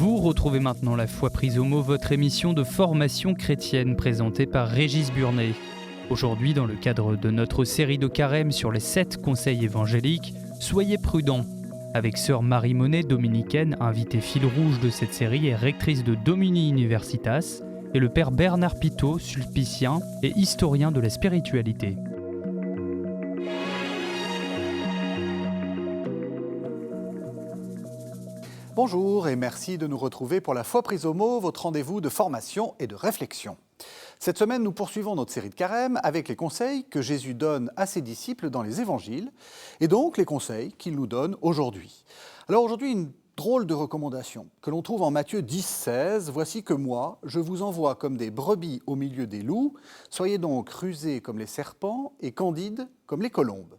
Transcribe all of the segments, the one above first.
Vous retrouvez maintenant La Foi prise au mot, votre émission de formation chrétienne présentée par Régis Burnet. Aujourd'hui, dans le cadre de notre série de carême sur les 7 conseils évangéliques, soyez prudents. Avec sœur Marie Monet, dominicaine, invitée fil rouge de cette série et rectrice de Domini Universitas, et le père Bernard Pitot, sulpicien et historien de la spiritualité. Bonjour et merci de nous retrouver pour La Foi prise au mot, votre rendez-vous de formation et de réflexion. Cette semaine, nous poursuivons notre série de carême avec les conseils que Jésus donne à ses disciples dans les évangiles, et donc les conseils qu'il nous donne aujourd'hui. Alors aujourd'hui, une drôle de recommandation que l'on trouve en Matthieu 10,16. « Voici que moi, je vous envoie comme des brebis au milieu des loups. Soyez donc rusés comme les serpents et candides comme les colombes. »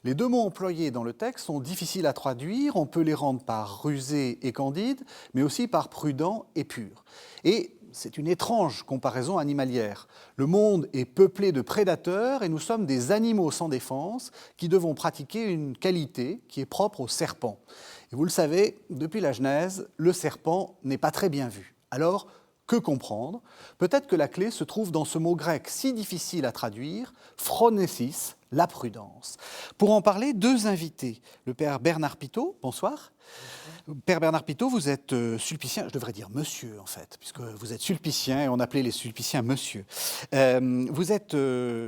Les deux mots employés dans le texte sont difficiles à traduire. On peut les rendre par rusé et candide, mais aussi par prudent et pur. Et c'est une étrange comparaison animalière. Le monde est peuplé de prédateurs et nous sommes des animaux sans défense qui devons pratiquer une qualité qui est propre au serpent. Et vous le savez, depuis la Genèse, le serpent n'est pas très bien vu. Alors, que comprendre ? Peut-être que la clé se trouve dans ce mot grec si difficile à traduire, phronesis, la prudence. Pour en parler, deux invités. Le père Bernard Pitot, bonsoir. Père Bernard Pitot, vous êtes sulpicien, je devrais dire monsieur en fait, puisque vous êtes sulpicien et on appelait les sulpiciens monsieur. Vous êtes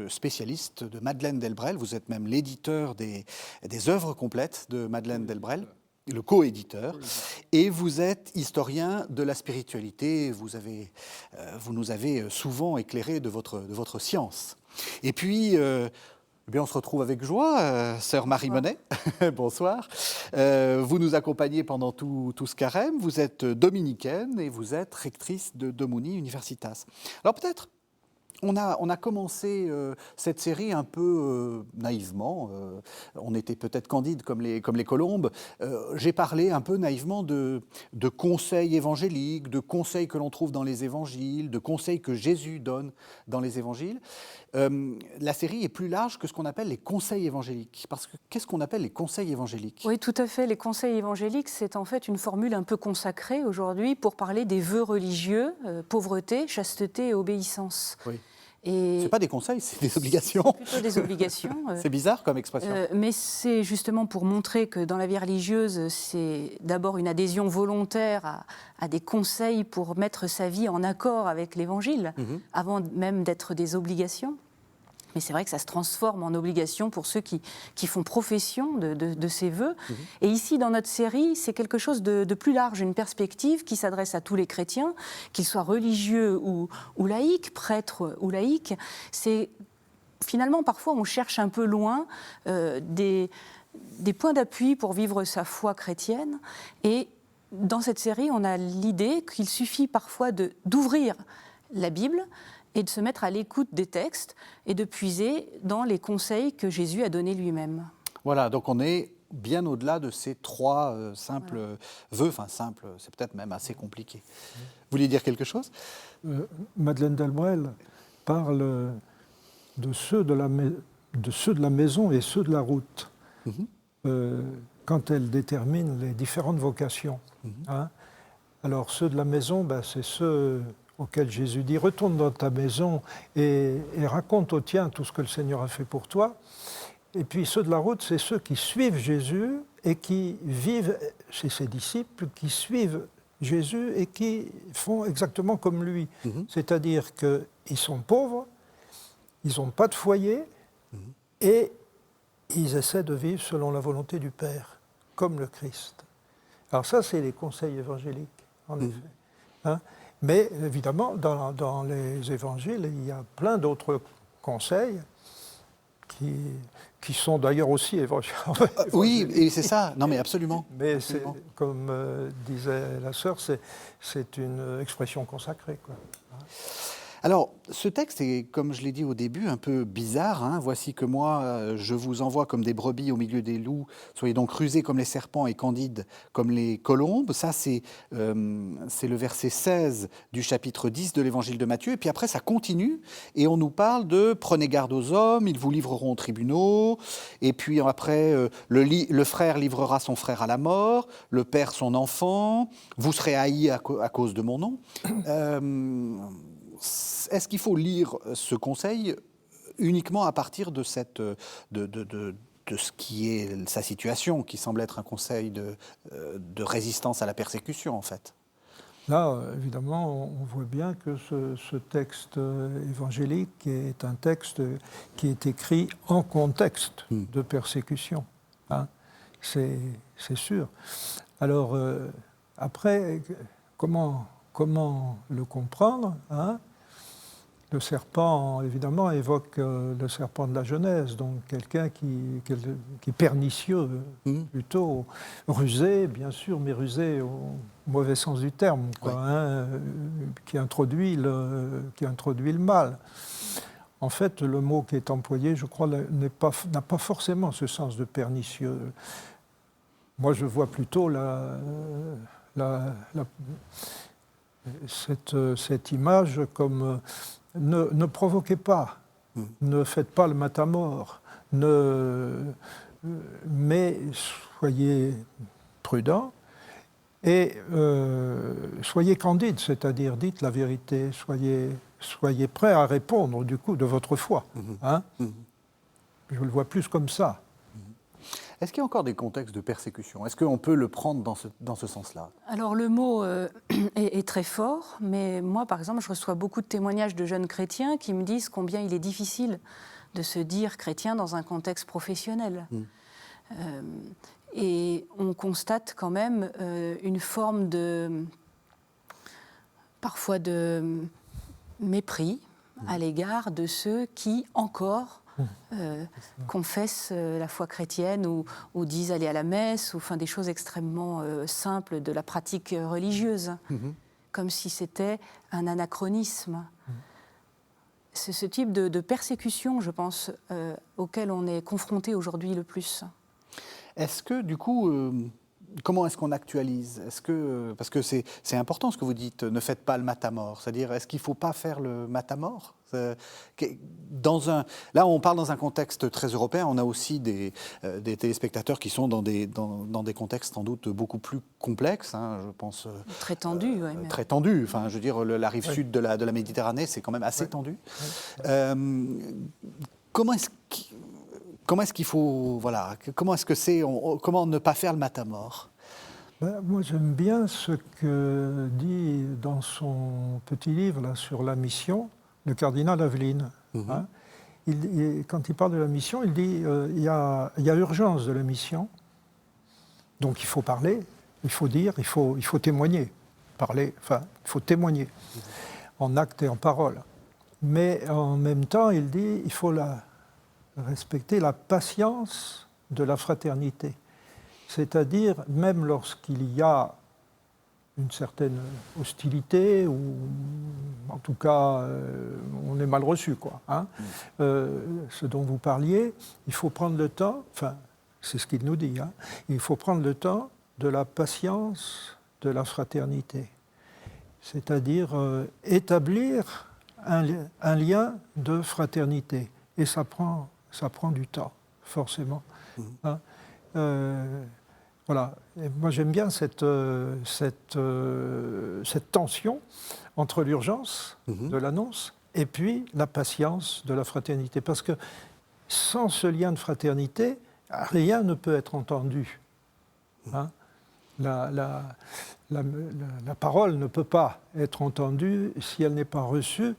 spécialiste de Madeleine Delbrel, vous êtes même l'éditeur des œuvres complètes de Madeleine Delbrel, le co-éditeur, et vous êtes historien de la spiritualité, vous nous avez souvent éclairé de votre science. Et puis, on se retrouve avec joie, sœur Marie Monet, bonsoir. Vous nous accompagnez pendant tout ce carême, vous êtes dominicaine et vous êtes rectrice de Domini Universitas. Alors peut-être, on a commencé cette série un peu naïvement, on était peut-être candide comme les colombes. J'ai parlé un peu naïvement de conseils évangéliques, de conseils que l'on trouve dans les évangiles, de conseils que Jésus donne dans les évangiles. La série est plus large que ce qu'on appelle les conseils évangéliques. Parce que qu'est-ce qu'on appelle les conseils évangéliques ? Oui, tout à fait. Les conseils évangéliques, c'est en fait une formule un peu consacrée aujourd'hui pour parler des vœux religieux, pauvreté, chasteté et obéissance. Oui. Et c'est pas des conseils, c'est des obligations. C'est plutôt des obligations. C'est bizarre comme expression. Mais c'est justement pour montrer que dans la vie religieuse, c'est d'abord une adhésion volontaire à des conseils pour mettre sa vie en accord avec l'Évangile, avant même d'être des obligations. Mais c'est vrai que ça se transforme en obligation pour ceux qui font profession de ces vœux. Et ici, dans notre série, c'est quelque chose de plus large, une perspective qui s'adresse à tous les chrétiens, qu'ils soient religieux ou laïcs, prêtres ou laïcs. C'est finalement, parfois, on cherche un peu loin des points d'appui pour vivre sa foi chrétienne. Et dans cette série, on a l'idée qu'il suffit parfois d'ouvrir la Bible et de se mettre à l'écoute des textes et de puiser dans les conseils que Jésus a donnés lui-même. Voilà, donc on est bien au-delà de ces trois simples vœux, enfin simples, c'est peut-être même assez compliqué. Vous vouliez dire quelque chose ? Madeleine Delbrel parle de ceux de la maison et ceux de la route, quand elle détermine les différentes vocations. Alors ceux de la maison, c'est ceux auquel Jésus dit « Retourne dans ta maison et raconte au tien tout ce que le Seigneur a fait pour toi ». Et puis ceux de la route, c'est ceux qui suivent Jésus et qui vivent chez ses disciples, qui suivent Jésus et qui font exactement comme lui. C'est-à-dire qu'ils sont pauvres, ils n'ont pas de foyer et ils essaient de vivre selon la volonté du Père, comme le Christ. Alors ça, c'est les conseils évangéliques, en effet. Mais évidemment, dans les évangiles, il y a plein d'autres conseils qui sont d'ailleurs aussi évangéliques. Oui, et c'est ça. Non, mais absolument. Mais absolument. C'est, comme disait la sœur, c'est une expression consacrée, quoi. Alors, ce texte est, comme je l'ai dit au début, un peu bizarre. Hein. Voici que moi, je vous envoie comme des brebis au milieu des loups. Soyez donc rusés comme les serpents et candides comme les colombes. Ça, c'est le verset 16 du chapitre 10 de l'évangile de Matthieu. Et puis après, ça continue et on nous parle de « Prenez garde aux hommes, ils vous livreront aux tribunaux. » Et puis après, le frère livrera son frère à la mort, le père son enfant. Vous serez haïs à cause de mon nom. Est-ce qu'il faut lire ce conseil uniquement à partir de ce qui est sa situation, qui semble être un conseil de résistance à la persécution, en fait? Là, évidemment, on voit bien que ce texte évangélique est un texte qui est écrit en contexte de persécution. Hein. C'est sûr. Alors, après, comment le comprendre, hein? Le serpent, évidemment, évoque le serpent de la Genèse, donc quelqu'un qui est pernicieux, plutôt rusé, bien sûr, mais rusé au mauvais sens du terme, quoi, hein, qui introduit le mal. En fait, le mot qui est employé, je crois, n'a pas forcément ce sens de pernicieux. Moi, je vois plutôt cette image comme ne provoquez pas, ne faites pas le matamor, mais soyez prudents et soyez candides, c'est-à-dire dites la vérité, soyez prêts à répondre du coup de votre foi. Hein. Je le vois plus comme ça. Est-ce qu'il y a encore des contextes de persécution? Est-ce qu'on peut le prendre dans ce sens-là? Alors le mot est très fort, mais moi par exemple je reçois beaucoup de témoignages de jeunes chrétiens qui me disent combien il est difficile de se dire chrétien dans un contexte professionnel. Et on constate quand même une forme parfois de mépris à l'égard de ceux qui encore confessent la foi chrétienne ou disent aller à la messe, ou des choses extrêmement simples de la pratique religieuse, comme si c'était un anachronisme. C'est ce type de persécution, je pense, auquel on est confronté aujourd'hui le plus. Est-ce que, du coup, comment est-ce qu'on actualise? Parce que c'est important ce que vous dites, ne faites pas le matamor. C'est-à-dire, est-ce qu'il ne faut pas faire le matamor? Là, on parle dans un contexte très européen. On a aussi des téléspectateurs qui sont dans des contextes sans doute beaucoup plus complexes. Hein, je pense très tendus, très tendus. Enfin, je veux dire, la rive sud de la Méditerranée, c'est quand même assez tendu. Comment est-ce qu'il faut, voilà, comment ne pas faire le matamor? Moi, j'aime bien ce que dit dans son petit livre là, sur la mission le cardinal Aveline. Hein. Quand il parle de la mission, il dit il y a urgence de la mission, donc il faut parler, il faut dire, il faut témoigner. Il faut témoigner en actes et en paroles. Mais en même temps, il dit il faut respecter la patience de la fraternité. C'est-à-dire, même lorsqu'il y a une certaine hostilité, ou en tout cas, on est mal reçu, quoi. Hein. Ce dont vous parliez, il faut prendre le temps, c'est ce qu'il nous dit, hein, il faut prendre le temps de la patience de la fraternité. C'est-à-dire établir un lien de fraternité. Et ça prend du temps, forcément. Hein. Voilà. Et moi, j'aime bien cette tension entre l'urgence de l'annonce et puis la patience de la fraternité. Parce que sans ce lien de fraternité, rien ne peut être entendu. Hein. La parole ne peut pas être entendue si elle n'est pas reçue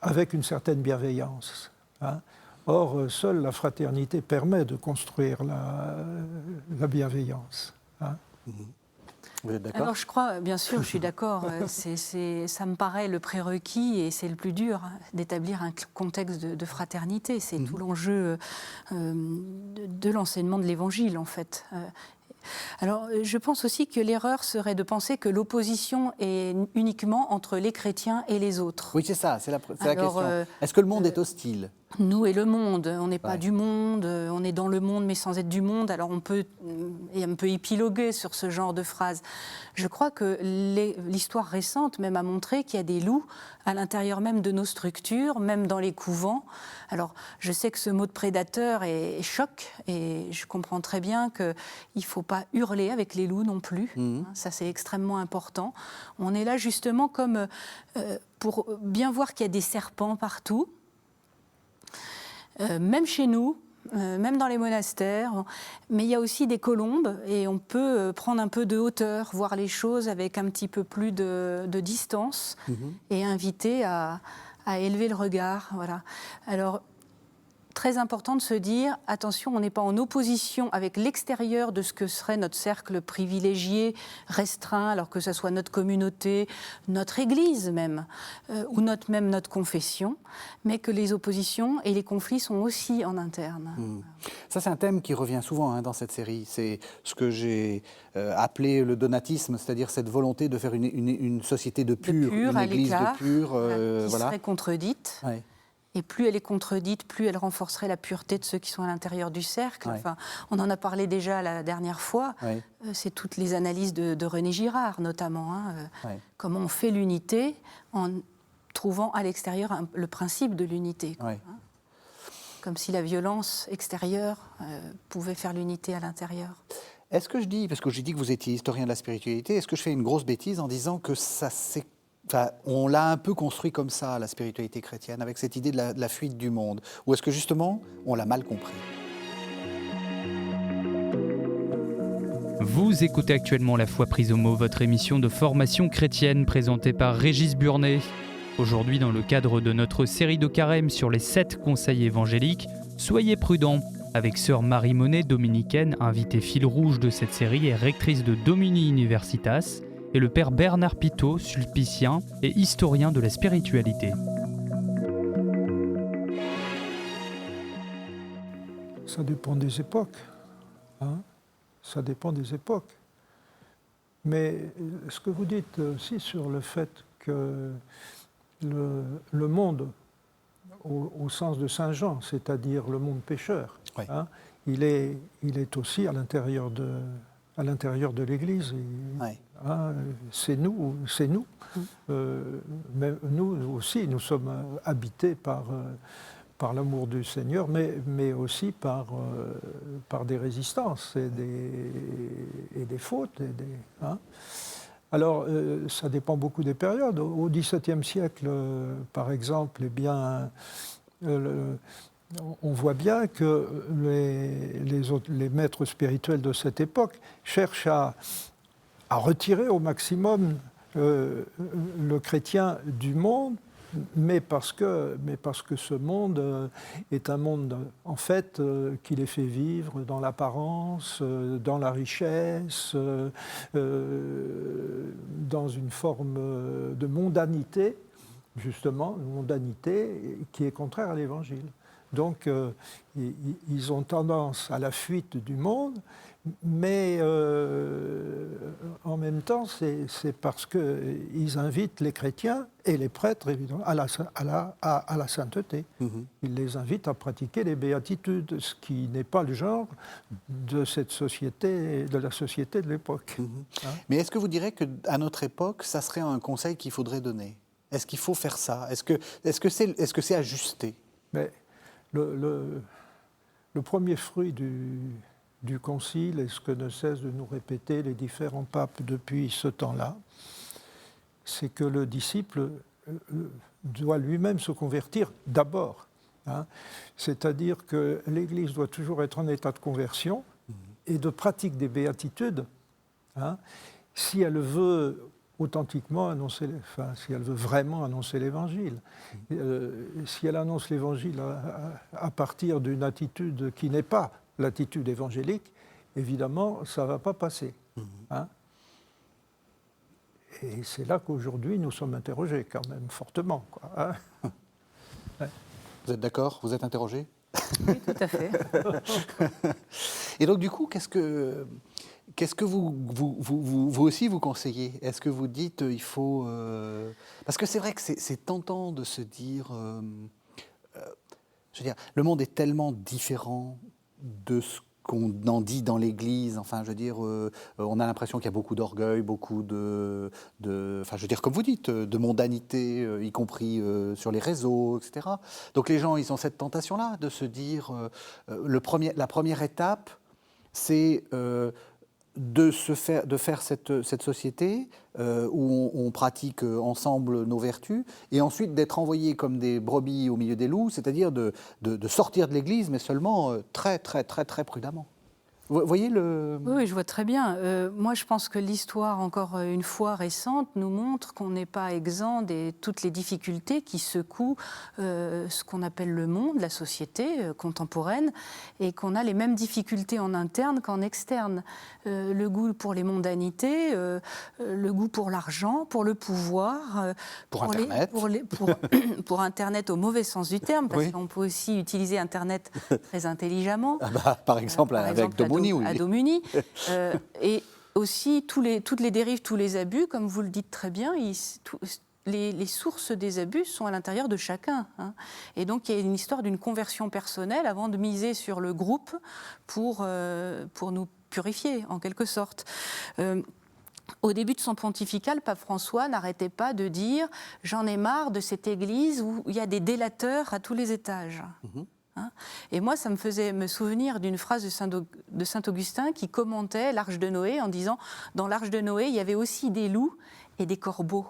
avec une certaine bienveillance. Hein. Or, seule la fraternité permet de construire la bienveillance. Hein. Vous êtes d'accord? Alors je crois, bien sûr, je suis d'accord, ça me paraît le prérequis et c'est le plus dur, d'établir un contexte de fraternité. C'est tout l'enjeu de l'enseignement de l'Évangile, en fait. Alors, je pense aussi que l'erreur serait de penser que l'opposition est uniquement entre les chrétiens et les autres. Oui, c'est ça, c'est la question. Est-ce que le monde est hostile ? Nous et le monde, on n'est pas Ouais. du monde, on est dans le monde mais sans être du monde, alors on peut épiloguer sur ce genre de phrase. Je crois que l'histoire récente même a montré qu'il y a des loups à l'intérieur même de nos structures, même dans les couvents. Alors je sais que ce mot de prédateur est choc et je comprends très bien qu'il ne faut pas hurler avec les loups non plus, ça c'est extrêmement important. On est là justement comme pour bien voir qu'il y a des serpents partout. Même chez nous, même dans les monastères, mais il y a aussi des colombes et on peut prendre un peu de hauteur, voir les choses avec un petit peu plus de distance et inviter à élever le regard. Voilà. Alors, très important de se dire, attention, on n'est pas en opposition avec l'extérieur de ce que serait notre cercle privilégié, restreint, alors que ce soit notre communauté, notre église même, ou même notre confession, mais que les oppositions et les conflits sont aussi en interne. Ça, c'est un thème qui revient souvent dans cette série. C'est ce que j'ai appelé le donatisme, c'est-à-dire cette volonté de faire une société de pur, une église de pur. Qui serait contredite. Ouais. Et plus elle est contredite, plus elle renforcerait la pureté de ceux qui sont à l'intérieur du cercle. Ouais. Enfin, on en a parlé déjà la dernière fois. Ouais. C'est toutes les analyses de René Girard, notamment. Ouais. Comment on fait l'unité en trouvant à l'extérieur le principe de l'unité. Ouais. Comme si la violence extérieure pouvait faire l'unité à l'intérieur. Est-ce que je dis, parce que j'ai dit que vous étiez historien de la spiritualité, est-ce que je fais une grosse bêtise en disant que ça c'est... Enfin, on l'a un peu construit comme ça, la spiritualité chrétienne, avec cette idée de la fuite du monde. Ou est-ce que justement, on l'a mal compris ? Vous écoutez actuellement La Foi prise au mot, votre émission de formation chrétienne présentée par Régis Burnet. Aujourd'hui, dans le cadre de notre série de carême sur les 7 conseils évangéliques, soyez prudents. Avec sœur Marie Monet, dominicaine, invitée fil rouge de cette série et rectrice de Domini Universitas, et le père Bernard Pitot, sulpicien et historien de la spiritualité. Ça dépend des époques. Ça dépend des époques. Mais ce que vous dites aussi sur le fait que le monde, au sens de Saint Jean, c'est-à-dire le monde pécheur, Oui. Il est aussi à l'intérieur de l'Église. Ouais. C'est nous. Mais nous aussi, nous sommes habités par l'amour du Seigneur, mais aussi par des résistances et des fautes. Alors, ça dépend beaucoup des périodes. Au XVIIe siècle, par exemple, on voit bien que les maîtres spirituels de cette époque cherchent à retirer au maximum le chrétien du monde, mais parce que ce monde est un monde, en fait, qui les fait vivre dans l'apparence, dans la richesse, dans une forme de mondanité, justement, une mondanité qui est contraire à l'Évangile. Donc, ils ont tendance à la fuite du monde, mais en même temps, c'est parce qu'ils invitent les chrétiens et les prêtres, évidemment, à la sainteté. Ils les invitent à pratiquer les béatitudes, ce qui n'est pas le genre de cette société, de la société de l'époque. Mais est-ce que vous direz qu'à notre époque, ça serait un conseil qu'il faudrait donner ? Est-ce qu'il faut faire ça ? Est-ce que c'est ajusté ? Mais le premier fruit du Concile, et ce que ne cessent de nous répéter les différents papes depuis ce temps-là, c'est que le disciple doit lui-même se convertir d'abord. C'est-à-dire que l'Église doit toujours être en état de conversion et de pratique des béatitudes, si elle veut authentiquement annoncer, si elle veut vraiment annoncer l'Évangile. Si elle annonce l'Évangile à partir d'une attitude qui n'est pas l'attitude évangélique, évidemment, ça ne va pas passer. Et c'est là qu'aujourd'hui, nous sommes interrogés quand même fortement. Ouais. Vous êtes d'accord ? Vous êtes interrogé ? Oui, tout à fait. Et donc, du coup, Qu'est-ce que vous aussi vous conseillez? Est-ce que vous dites il faut... Parce que c'est vrai que c'est tentant de se dire... je veux dire, le monde est tellement différent de ce qu'on en dit dans l'Église. Enfin, je veux dire, on a l'impression qu'il y a beaucoup d'orgueil, beaucoup enfin, je veux dire, comme vous dites, de mondanité, y compris sur les réseaux, etc. Donc les gens, ils ont cette tentation-là de se dire, la première étape, c'est de faire cette société où on pratique ensemble nos vertus, et ensuite d'être envoyés comme des brebis au milieu des loups, c'est-à-dire de sortir de l'Église, mais seulement très, très, très, très prudemment. Vous voyez le... Oui, je vois très bien. Moi, je pense que l'histoire, encore une fois récente, nous montre qu'on n'est pas exempt de toutes les difficultés qui secouent ce qu'on appelle le monde, la société contemporaine, et qu'on a les mêmes difficultés en interne qu'en externe. Le goût pour les mondanités, le goût pour l'argent, pour le pouvoir, pour Internet. Pour Internet au mauvais sens du terme, parce qu'on peut aussi utiliser Internet très intelligemment. Par exemple, avec Domuni. Et aussi toutes les dérives, tous les abus, comme vous le dites très bien, les sources des abus sont à l'intérieur de chacun. Hein. Et donc il y a une histoire d'une conversion personnelle avant de miser sur le groupe pour nous purifier, en quelque sorte. Au début de son pontificat, le pape François n'arrêtait pas de dire « J'en ai marre de cette église où il y a des délateurs à tous les étages ». Et moi, ça me faisait me souvenir d'une phrase de Saint Augustin qui commentait l'Arche de Noé en disant « Dans l'Arche de Noé, il y avait aussi des loups et des corbeaux ».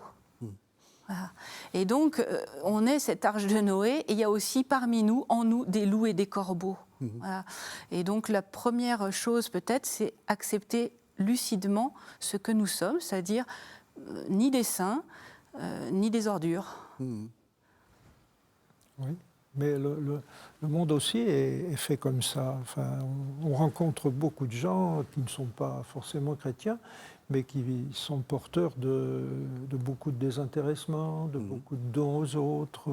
Voilà. Et donc, on est cette Arche de Noé et il y a aussi parmi nous, en nous, des loups et des corbeaux. Voilà. Et donc, la première chose peut-être, c'est accepter lucidement ce que nous sommes, c'est-à-dire ni des saints, ni des ordures. Oui. Mais le monde aussi est fait comme ça. Enfin, on rencontre beaucoup de gens qui ne sont pas forcément chrétiens, mais qui sont porteurs de beaucoup de désintéressement, de beaucoup de dons aux autres.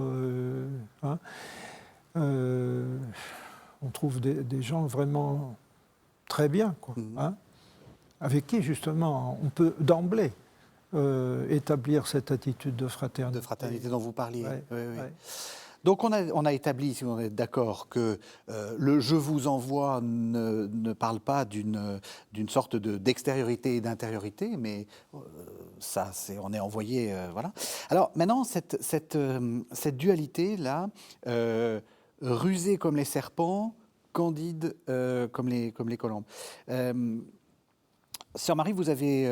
On trouve des gens vraiment très bien, quoi, avec qui, justement, on peut d'emblée établir cette attitude de fraternité. De fraternité dont vous parliez. Ouais, oui. ouais. Donc on a établi, si vous êtes d'accord, que le « je vous envoie » ne parle pas d'une sorte d'extériorité et d'intériorité, mais on est envoyé, voilà. Alors maintenant, cette dualité-là, rusée comme les serpents, candide comme les colombes. Sœur Marie, vous avez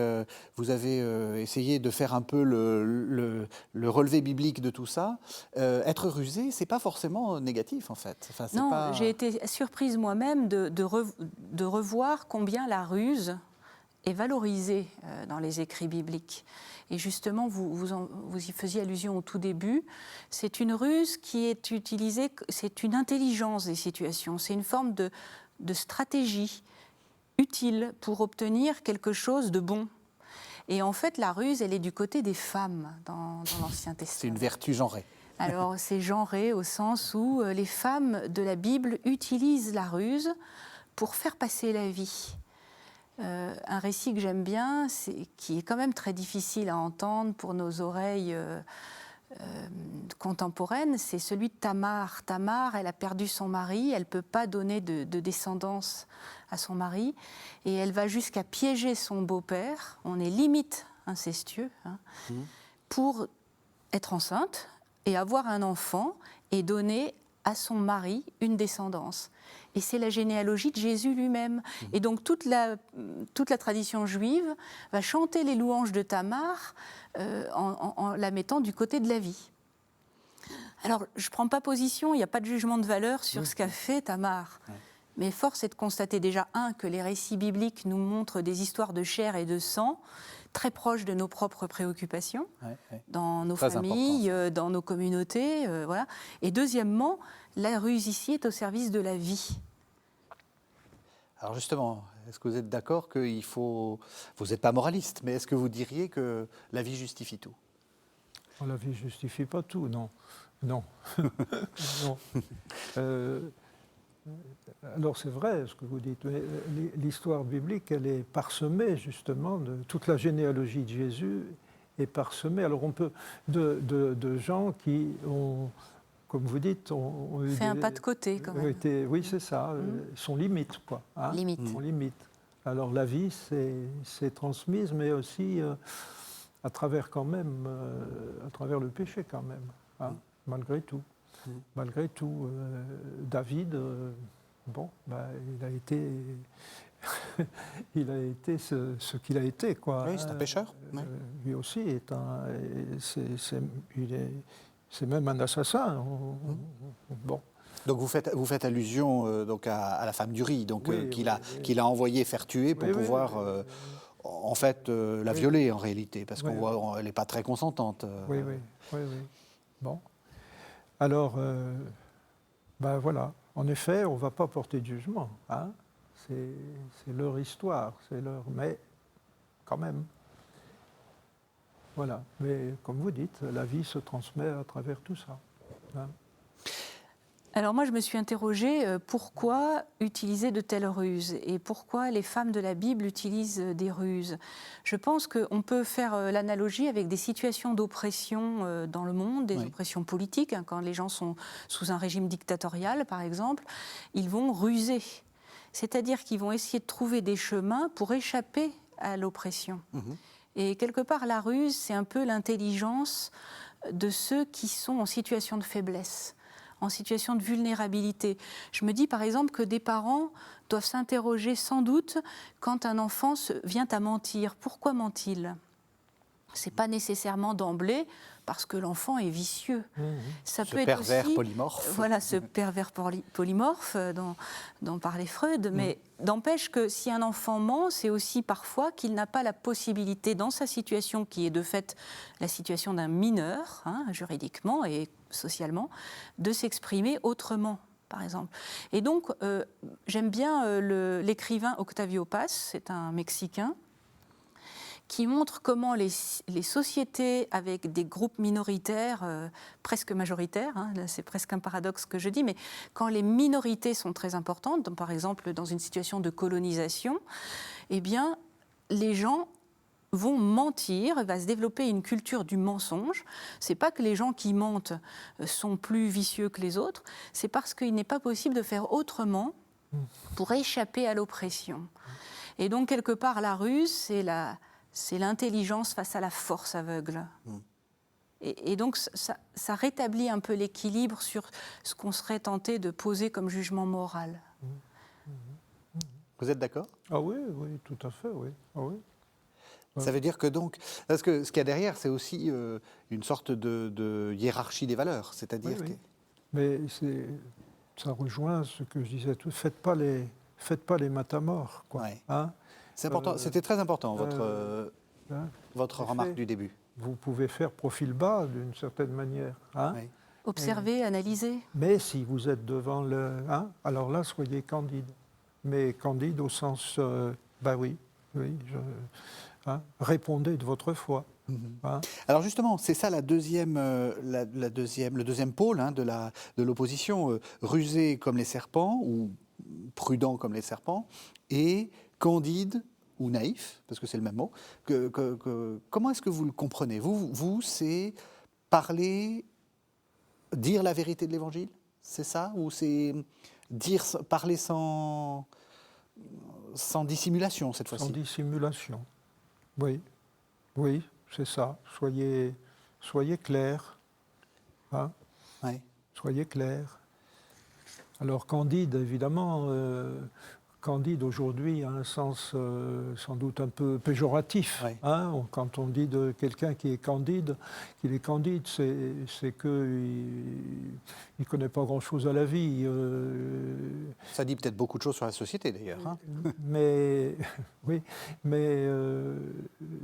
essayé de faire un peu le relevé biblique de tout ça. Être rusé, c'est pas forcément négatif, en fait. Enfin, non, j'ai été surprise moi-même de revoir combien la ruse est valorisée dans les écrits bibliques. Et justement, vous y faisiez allusion au tout début, c'est une ruse qui est utilisée, c'est une intelligence des situations, c'est une forme de stratégie utile pour obtenir quelque chose de bon. Et en fait, la ruse, elle est du côté des femmes dans l'Ancien Testament. C'est une vertu genrée. Alors, c'est genré au sens où les femmes de la Bible utilisent la ruse pour faire passer la vie. Un récit que j'aime bien, qui est quand même très difficile à entendre pour nos oreilles contemporaines, c'est celui de Tamar. Tamar, elle a perdu son mari, elle ne peut pas donner de descendance à son mari, et elle va jusqu'à piéger son beau-père, on est limite incestueux, pour être enceinte et avoir un enfant et donner à son mari une descendance. Et c'est la généalogie de Jésus lui-même. Et donc toute la tradition juive va chanter les louanges de Tamar en la mettant du côté de la vie. Alors, je ne prends pas position, il n'y a pas de jugement de valeur sur ce qu'a fait Tamar. Mais force est de constater déjà, que les récits bibliques nous montrent des histoires de chair et de sang, très proches de nos propres préoccupations, dans nos familles, dans nos communautés. Voilà. Et deuxièmement, la ruse ici est au service de la vie. Alors justement, est-ce que vous êtes d'accord qu'il faut... Vous n'êtes pas moraliste, mais est-ce que vous diriez que la vie justifie tout? La vie ne justifie pas tout, non. Non. Non. Alors c'est vrai ce que vous dites, mais l'histoire biblique, elle est parsemée justement de toute la généalogie de Jésus est parsemée. Alors on peut de gens qui ont, comme vous dites, ont eu fait un pas de côté quand même. oui, c'est ça, sont limites quoi. Hein, Limite. sont limites. Alors la vie c'est transmise, mais aussi à travers quand même, à travers le péché quand même, hein, malgré tout. Malgré tout, David, bon, bah, il a été ce qu'il a été, quoi. Oui, c'est un pécheur. Oui. Lui aussi c'est même un assassin. Bon. Donc vous faites allusion donc à la femme d'Uri, donc Oui, qu'il a envoyé faire tuer pour pouvoir en fait la violer en réalité, parce qu'on voit elle n'est pas très consentante. Oui. Bon. Alors, ben voilà. En effet, on ne va pas porter de jugement. Hein. C'est leur histoire, mais quand même. Voilà. Mais comme vous dites, la vie se transmet à travers tout ça. Hein. Alors moi, je me suis interrogée, pourquoi utiliser de telles ruses et pourquoi les femmes de la Bible utilisent des ruses. Je pense qu'on peut faire l'analogie avec des situations d'oppression dans le monde, des oppressions politiques, hein, quand les gens sont sous un régime dictatorial, par exemple, ils vont ruser. C'est-à-dire qu'ils vont essayer de trouver des chemins pour échapper à l'oppression. Et quelque part, la ruse, c'est un peu l'intelligence de ceux qui sont en situation de faiblesse, en situation de vulnérabilité. Je me dis par exemple que des parents doivent s'interroger sans doute quand un enfant vient à mentir. Pourquoi ment-il ? Ce n'est pas nécessairement d'emblée parce que l'enfant est vicieux. Ça ce peut être pervers aussi, polymorphe. Voilà, ce pervers polymorphe dont parlait Freud. Mais n'empêche que si un enfant ment, c'est aussi parfois qu'il n'a pas la possibilité, dans sa situation qui est de fait la situation d'un mineur, hein, juridiquement et socialement, de s'exprimer autrement, par exemple. Et donc, j'aime bien l'écrivain Octavio Paz, c'est un Mexicain, qui montre comment les sociétés avec des groupes minoritaires, presque majoritaires, hein, c'est presque un paradoxe que je dis, mais quand les minorités sont très importantes, donc par exemple dans une situation de colonisation, eh bien, les gens vont mentir, va se développer une culture du mensonge. C'est pas que les gens qui mentent sont plus vicieux que les autres, c'est parce qu'il n'est pas possible de faire autrement pour échapper à l'oppression. Et donc, quelque part, la ruse, c'est l'intelligence face à la force aveugle. Et donc, ça rétablit un peu l'équilibre sur ce qu'on serait tenté de poser comme jugement moral. Vous êtes d'accord ? Ah oui, tout à fait, oui. Ah oui. Ça veut dire que donc, parce que ce qu'il y a derrière, c'est aussi une sorte de hiérarchie des valeurs, c'est-à-dire oui. Mais ça rejoint ce que je disais tout. Faites pas les matamores, quoi. Ouais. Hein. C'est important. C'était très important votre remarque fait, du début. Vous pouvez faire profil bas d'une certaine manière. Hein. Oui. Observer, analyser. Mais si vous êtes devant alors là, soyez candide. Mais candide au sens, répondez de votre foi. Hein. Alors justement, c'est ça le deuxième pôle hein, de l'opposition, rusé comme les serpents ou prudent comme les serpents, et candide ou naïf, parce que c'est le même mot. Comment est-ce que vous le comprenez ? Vous, c'est dire la vérité de l'Évangile, c'est ça ? Ou c'est parler sans dissimulation cette fois-ci ? Sans dissimulation, oui, c'est ça. Soyez clair, hein. Ouais. Soyez clair. Alors Candide, évidemment, Candide aujourd'hui a un sens sans doute un peu péjoratif. Ouais. Hein. Quand on dit de quelqu'un qu'il est candide, c'est qu'il ne connaît pas grand-chose à la vie. Ça dit peut-être beaucoup de choses sur la société d'ailleurs. Hein. Mais oui, mais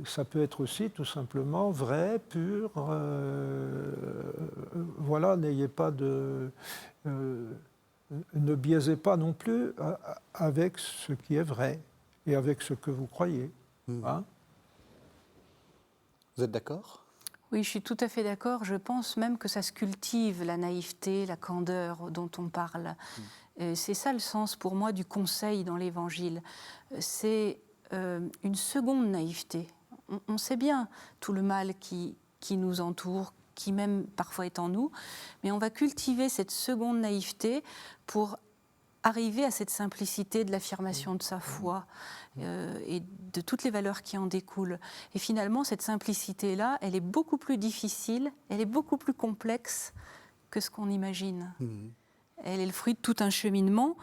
ça peut être aussi tout simplement vrai, pur. Voilà, n'ayez pas de... ne biaisez pas non plus avec ce qui est vrai et avec ce que vous croyez. Hein. Vous êtes d'accord ? Oui, je suis tout à fait d'accord. Je pense même que ça se cultive, la naïveté, la candeur dont on parle. C'est ça le sens pour moi du conseil dans l'Évangile. C'est une seconde naïveté. On sait bien tout le mal qui nous entoure, qui même parfois est en nous, mais on va cultiver cette seconde naïveté pour arriver à cette simplicité de l'affirmation de sa foi et de toutes les valeurs qui en découlent. Et finalement, cette simplicité-là, elle est beaucoup plus difficile, elle est beaucoup plus complexe que ce qu'on imagine. Elle est le fruit de tout un cheminement.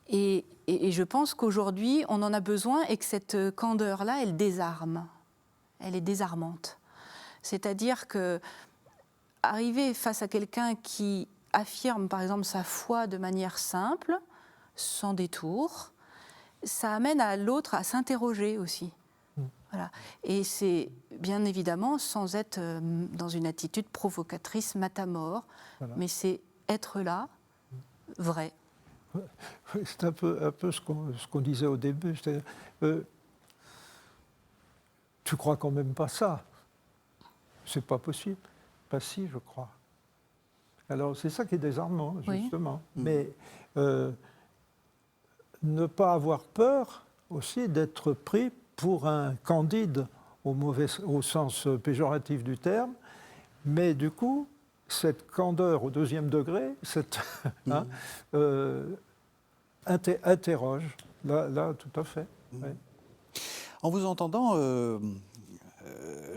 Et je pense qu'aujourd'hui, on en a besoin et que cette candeur-là, elle désarme. Elle est désarmante. C'est-à-dire que arriver face à quelqu'un qui affirme, par exemple, sa foi de manière simple, sans détour, ça amène à l'autre à s'interroger aussi. Voilà. Et c'est bien évidemment sans être dans une attitude provocatrice, matamore, voilà. Mais c'est être là, vrai. C'est un peu ce qu'on disait au début. Tu crois quand même pas ça? C'est pas possible. Pas si, je crois. Alors c'est ça qui est désarmant, justement. Oui. Mais ne pas avoir peur aussi d'être pris pour un candide au sens péjoratif du terme, mais du coup, cette candeur au deuxième degré, interroge. Là, tout à fait. Ouais. En vous entendant,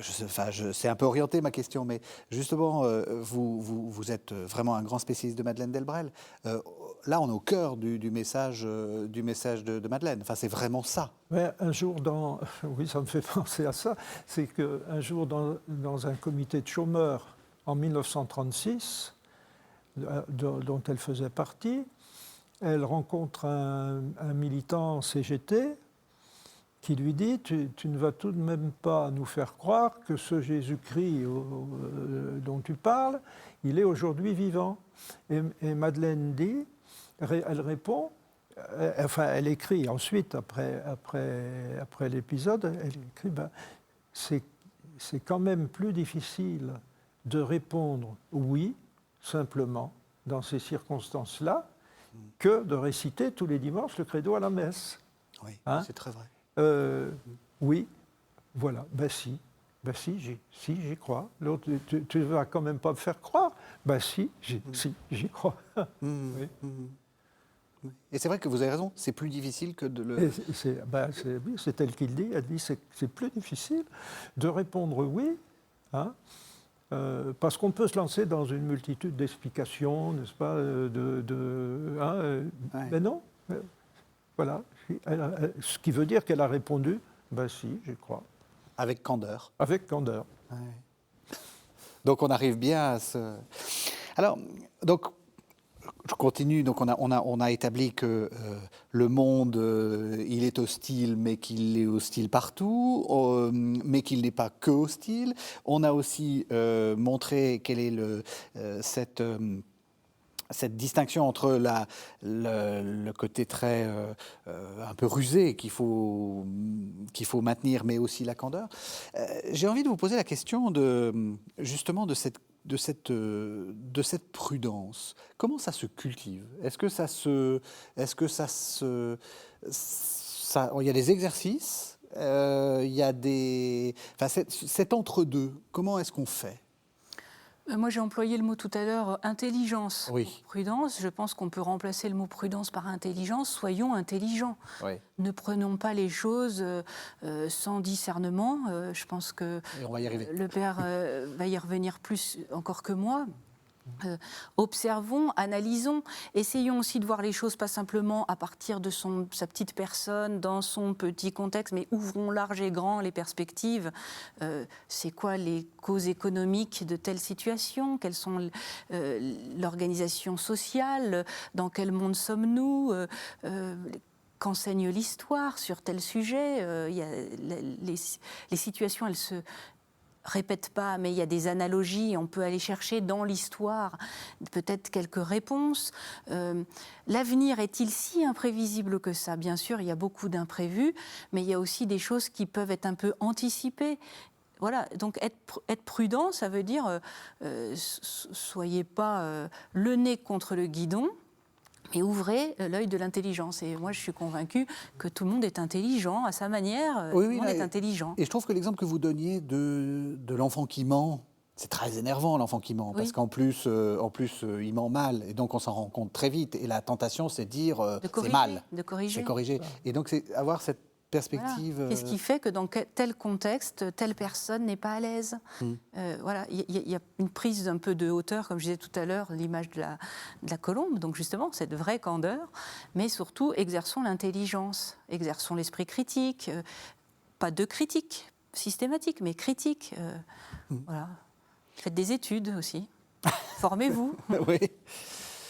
c'est un peu orienté ma question, mais justement, vous êtes vraiment un grand spécialiste de Madeleine Delbrel. Là, on est au cœur du message de Madeleine. Enfin, c'est vraiment ça. Mais un jour, oui, ça me fait penser à ça, c'est qu'un jour, dans un comité de chômeurs en 1936, dont elle faisait partie, elle rencontre un militant CGT qui lui dit « Tu ne vas tout de même pas nous faire croire que ce Jésus-Christ dont tu parles, il est aujourd'hui vivant. » Et Madeleine dit, elle répond, elle écrit ensuite, après l'épisode, elle écrit c'est quand même plus difficile de répondre « oui », simplement, dans ces circonstances-là, que de réciter tous les dimanches le credo à la messe. Oui, c'est très vrai. Oui, voilà, si, j'y crois. L'autre, tu ne vas quand même pas me faire croire. Si, j'y crois. Oui. Et c'est vrai que vous avez raison, c'est plus difficile que de le... C'est elle qui le dit, elle dit c'est plus difficile de répondre oui, parce qu'on peut se lancer dans une multitude d'explications, n'est-ce pas, mais non, voilà, ce qui veut dire qu'elle a répondu, si, j'y crois. Avec candeur. Avec candeur. Ouais. Donc on arrive bien à ce... Alors, donc, je continue. Donc on a établi que le monde, il est hostile, mais qu'il est hostile partout, mais qu'il n'est pas que hostile. On a aussi montré quelle est cette distinction entre le côté très un peu rusé qu'il faut maintenir, mais aussi la candeur. J'ai envie de vous poser la question justement de cette prudence. Comment ça se cultive? Est-ce que il y a des exercices, il y a cet entre-deux. Comment est-ce qu'on fait? Moi, j'ai employé le mot tout à l'heure, intelligence. Oui. Prudence, je pense qu'on peut remplacer le mot prudence par intelligence. Soyons intelligents. Oui. Ne prenons pas les choses sans discernement. Je pense que et on va y arriver. Le Père va y revenir plus encore que moi. Observons, analysons, essayons aussi de voir les choses pas simplement à partir de sa petite personne, dans son petit contexte, mais ouvrons large et grand les perspectives. C'est quoi les causes économiques de telle situation? Quelles sont l'organisation sociale? Dans quel monde sommes-nous? Qu'enseigne l'histoire sur tel sujet? Les situations, elles se répète pas, mais il y a des analogies, on peut aller chercher dans l'histoire peut-être quelques réponses. L'avenir est-il si imprévisible que ça? Bien sûr, il y a beaucoup d'imprévus, mais il y a aussi des choses qui peuvent être un peu anticipées. voilà, donc être prudent, ça veut dire soyez pas le nez contre le guidon, mais ouvrez l'œil de l'intelligence. Et moi, je suis convaincue que tout le monde est intelligent à sa manière. Tout le monde est intelligent. Et je trouve que l'exemple que vous donniez de l'enfant qui ment, c'est très énervant, l'enfant qui ment, parce qu'en plus, il ment mal, et donc on s'en rend compte très vite. Et la tentation, c'est de dire c'est mal. De corriger. C'est corriger. Et donc, c'est avoir cette perspective. Voilà. Qu'est-ce qui fait que dans tel contexte, telle personne n'est pas à l'aise. Voilà, il y a une prise un peu de hauteur, comme je disais tout à l'heure, l'image de la colombe. Donc justement, cette vraie candeur, mais surtout exerçons l'intelligence, exerçons l'esprit critique, pas de critique systématique, mais critique. Voilà. Faites des études aussi. Formez-vous.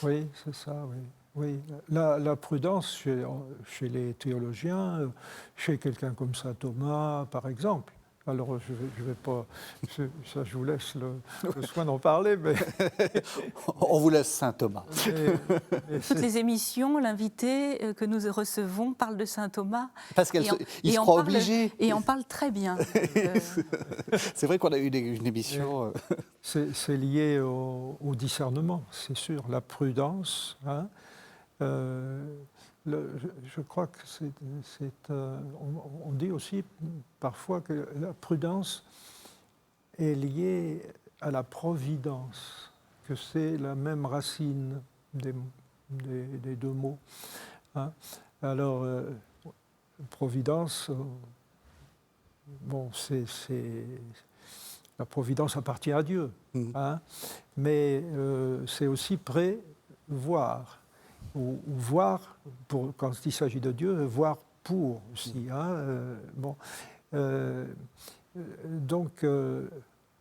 Oui, c'est ça, oui. Oui, la prudence chez les théologiens, chez quelqu'un comme saint Thomas, par exemple. Alors, je vais pas... Ça, je vous laisse le soin d'en parler, mais... On vous laisse saint Thomas. Toutes les émissions, l'invité que nous recevons parle de saint Thomas. Parce qu'il se croit obligé. Et on parle très bien. C'est vrai qu'on a eu une émission... C'est lié au discernement, c'est sûr. La prudence... Hein, je crois que on dit aussi parfois que la prudence est liée à la providence, que c'est la même racine des deux mots. Hein. Alors, providence, bon, la providence appartient à Dieu, hein, mais c'est aussi prévoir. Ou voir, quand il s'agit de Dieu, voir pour aussi. Hein, donc,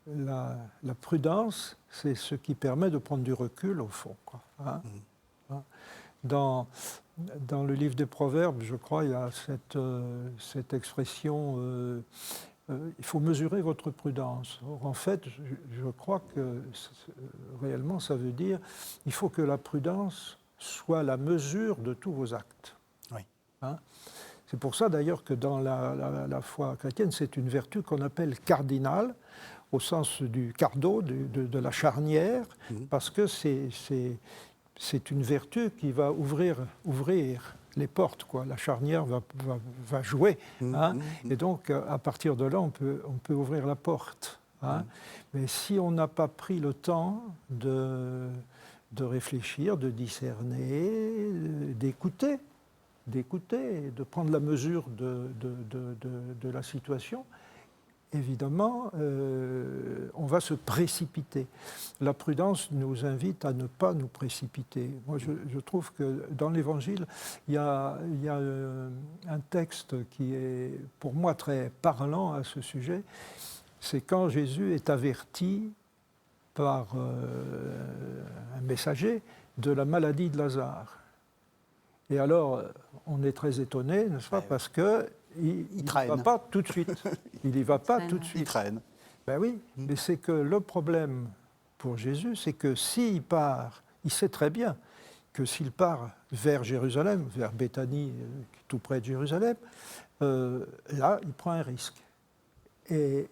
la prudence, c'est ce qui permet de prendre du recul, au fond. Quoi, hein. Dans le livre des Proverbes, je crois, il y a cette expression il faut mesurer votre prudence. Or, en fait, je crois que réellement, ça veut dire il faut que la prudence soit la mesure de tous vos actes. Oui. Hein? C'est pour ça d'ailleurs que dans la foi chrétienne, c'est une vertu qu'on appelle cardinale, au sens du cardo, de la charnière, parce que c'est une vertu qui va ouvrir les portes, quoi. La charnière va jouer. Hein? Et donc, à partir de là, on peut ouvrir la porte. Hein? Mais si on n'a pas pris le temps de réfléchir, de discerner, d'écouter, de prendre la mesure de la situation, évidemment, on va se précipiter. La prudence nous invite à ne pas nous précipiter. Moi, je trouve que dans l'Évangile, il y a un texte qui est, pour moi, très parlant à ce sujet. C'est quand Jésus est averti par un messager de la maladie de Lazare. Et alors, on est très étonné, n'est-ce pas, parce qu'il n'y va pas tout de suite. Il n'y va pas tout de suite. Il traîne. Ben oui, mais c'est que le problème pour Jésus, c'est que s'il part, il sait très bien que s'il part vers Jérusalem, vers Béthanie, tout près de Jérusalem, là, il prend un risque. Et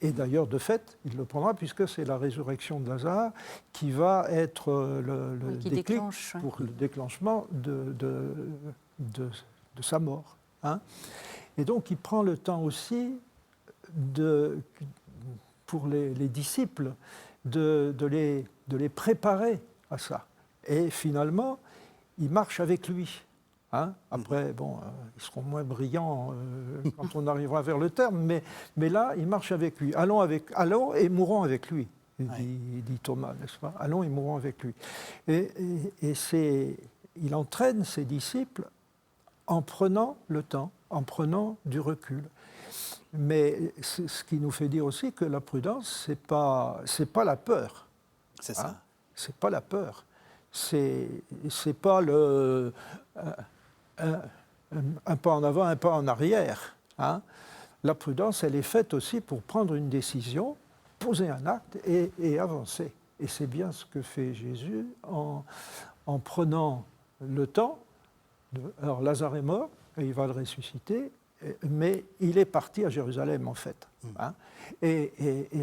d'ailleurs, de fait, il le prendra puisque c'est la résurrection de Lazare qui va être le déclic pour le déclenchement de sa mort. Hein. Et donc, il prend le temps aussi, pour les disciples, de les préparer à ça. Et finalement, il marche avec lui. Hein? Après, bon, ils seront moins brillants quand on arrivera vers le terme, mais là, il marche avec lui. Allons et mourons avec lui, dit Thomas, n'est-ce pas? Allons et mourons avec lui. Et il entraîne ses disciples en prenant le temps, en prenant du recul. Mais ce qui nous fait dire aussi que la prudence, c'est pas la peur. C'est ça. Hein? C'est pas la peur. C'est pas un pas en avant, un pas en arrière. Hein. La prudence, elle est faite aussi pour prendre une décision, poser un acte et avancer. Et c'est bien ce que fait Jésus en prenant le temps. Alors Lazare est mort, et il va le ressusciter, mais il est parti à Jérusalem, en fait. Hein. Et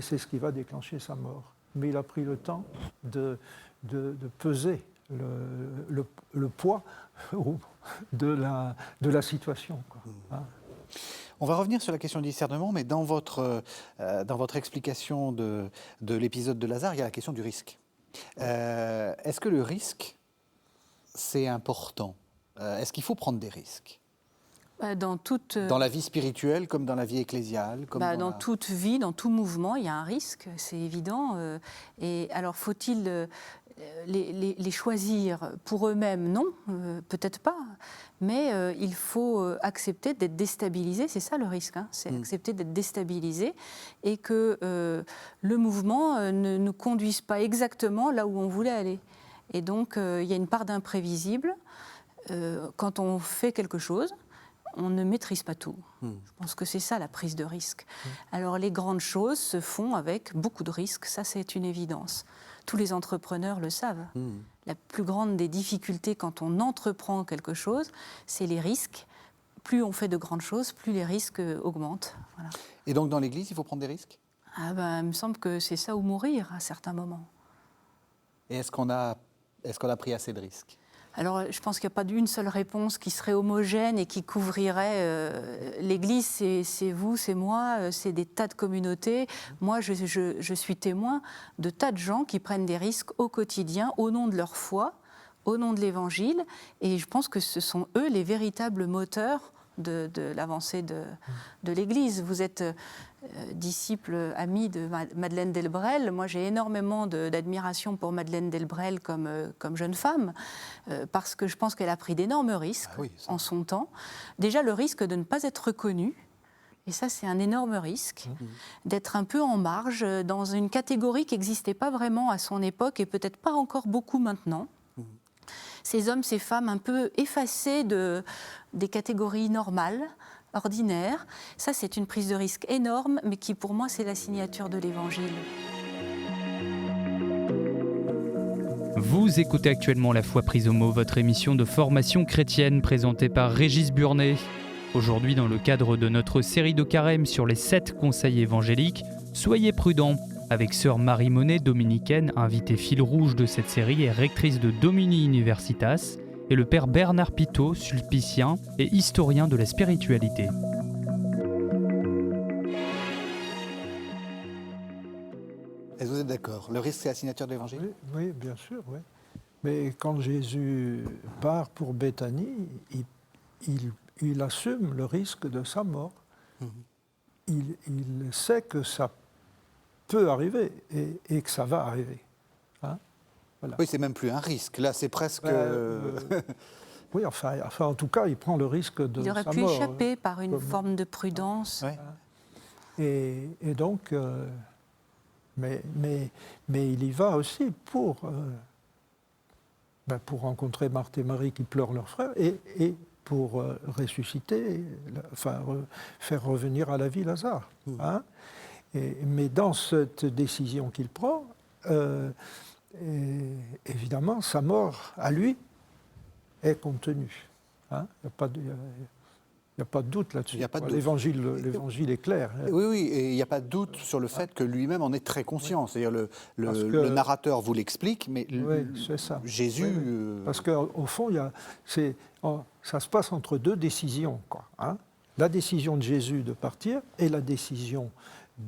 c'est ce qui va déclencher sa mort. Mais il a pris le temps de peser le poids de la situation, quoi. Hein. On va revenir sur la question du discernement, mais dans votre explication de l'épisode de Lazare, il y a la question du risque. Est-ce que le risque, c'est important ? Est-ce qu'il faut prendre des risques ? Dans la vie spirituelle comme dans la vie ecclésiale dans toute vie, dans tout mouvement, il y a un risque, c'est évident. Et alors, faut-il les choisir pour eux-mêmes? Non, peut-être pas. Mais il faut accepter d'être déstabilisé, c'est ça le risque. Hein, c'est accepter d'être déstabilisé et que le mouvement ne nous conduise pas exactement là où on voulait aller. Et donc, il y a une part d'imprévisible. Quand on fait quelque chose, on ne maîtrise pas tout. Je pense que c'est ça la prise de risque. Alors les grandes choses se font avec beaucoup de risques, ça c'est une évidence. Tous les entrepreneurs le savent. La plus grande des difficultés quand on entreprend quelque chose, c'est les risques. Plus on fait de grandes choses, plus les risques augmentent. Voilà. Et donc dans l'Église, il faut prendre des risques ? Il me semble que c'est ça ou mourir à certains moments. Et est-ce qu'on a pris assez de risques ? Alors, je pense qu'il n'y a pas d'une seule réponse qui serait homogène et qui couvrirait l'Église, c'est vous, c'est moi, c'est des tas de communautés. Moi, je suis témoin de tas de gens qui prennent des risques au quotidien au nom de leur foi, au nom de l'Évangile, et je pense que ce sont eux les véritables moteurs de l'avancée de l'Église. Vous êtes disciple, ami de Madeleine Delbrel. Moi, j'ai énormément d'admiration pour Madeleine Delbrel comme jeune femme, parce que je pense qu'elle a pris d'énormes risques en son temps. Déjà, le risque de ne pas être reconnue, et ça, c'est un énorme risque, d'être un peu en marge, dans une catégorie qui n'existait pas vraiment à son époque, et peut-être pas encore beaucoup maintenant. Ces hommes, ces femmes un peu effacés des catégories normales, ordinaires. Ça, c'est une prise de risque énorme, mais qui, pour moi, c'est la signature de l'Évangile. Vous écoutez actuellement La Foi prise au mot, votre émission de formation chrétienne présentée par Régis Burnet. Aujourd'hui, dans le cadre de notre série de carême sur les 7 conseils évangéliques, soyez prudents. Avec sœur Marie Monet, dominicaine, invitée fil rouge de cette série et rectrice de Domini Universitas, et le père Bernard Pitot, sulpicien et historien de la spiritualité. Est-ce que vous êtes d'accord ? Le risque, c'est la signature de l'Évangile ? Oui, bien sûr. Oui. Mais quand Jésus part pour Béthanie, il assume le risque de sa mort. Il sait que ça peut arriver et que ça va arriver. Hein, voilà. Oui, c'est même plus un risque. Là, c'est presque... oui, enfin, en tout cas, il prend le risque de sa mort. Il aurait pu échapper par une forme de prudence. Et donc, mais il y va aussi pour rencontrer Marthe et Marie qui pleurent leur frère et pour ressusciter, faire revenir à la vie Lazare. Hein. Mais dans cette décision qu'il prend, évidemment, sa mort à lui est contenue. Hein. Il n'y a pas de doute là-dessus. L'évangile est clair. Oui, et il n'y a pas de doute sur le fait que lui-même en est très conscient. C'est-à-dire le narrateur vous l'explique, mais c'est ça. Jésus... Parce qu'au fond, ça se passe entre deux décisions, quoi, hein. La décision de Jésus de partir et la décision